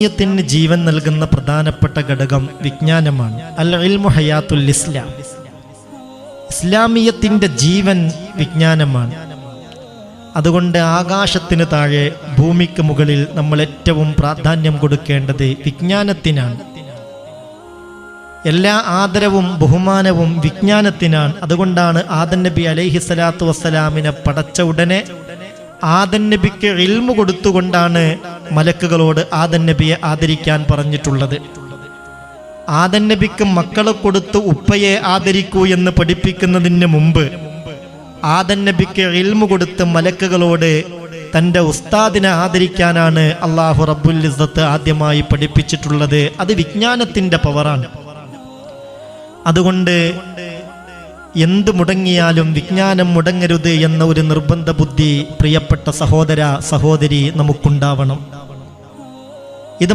ത്തിന് ജീവൻ നൽകുന്ന പ്രധാനപ്പെട്ട ഘടകം വിജ്ഞാനമാണ്. അൽ ഇൽമു ഹയാത്തുൽ ഇസ്ലാം. ഇസ്ലാമിയത്തിന്റെ ജീവൻ വിജ്ഞാനമാണ്. അതുകൊണ്ട് ആകാശത്തിന് താഴെ ഭൂമിക്ക് മുകളിൽ നമ്മൾ ഏറ്റവും പ്രാധാന്യം കൊടുക്കേണ്ടത് വിജ്ഞാനത്തിനാണ്. എല്ലാ ആദരവും ബഹുമാനവും വിജ്ഞാനത്തിനാണ്. അതുകൊണ്ടാണ് ആദം നബി അലൈഹിസ്സലാത്തു വസ്സലാമിനെ പടച്ച ഉടനെ ആദം നബിക്ക് ഇൽമു കൊടുത്തുകൊണ്ടാണ് മലക്കുകളോട് ആദം നബിയെ ആദരിക്കാൻ പറഞ്ഞിട്ടുള്ളത്. ആദം നബിക്ക് മക്കളെ കൊടുത്ത് ഉപ്പയെ ആദരിക്കൂ എന്ന് പഠിപ്പിക്കുന്നതിന് മുമ്പ് ആദം നബിക്ക് ഇൽമു കൊടുത്ത് മലക്കുകളോട് തൻ്റെ ഉസ്താദിനെ ആദരിക്കാനാണ് അല്ലാഹു റബ്ബുൽ ഇസ്സത്ത് ആദ്യമായി പഠിപ്പിച്ചിട്ടുള്ളത്. അത് വിജ്ഞാനത്തിൻ്റെ പവറാണ്. അതുകൊണ്ട് എന്ത് മുടങ്ങിയാലും വിജ്ഞാനം മുടങ്ങരുത് എന്ന ഒരു നിർബന്ധ ബുദ്ധി പ്രിയപ്പെട്ട സഹോദര സഹോദരി നമുക്കുണ്ടാവണം.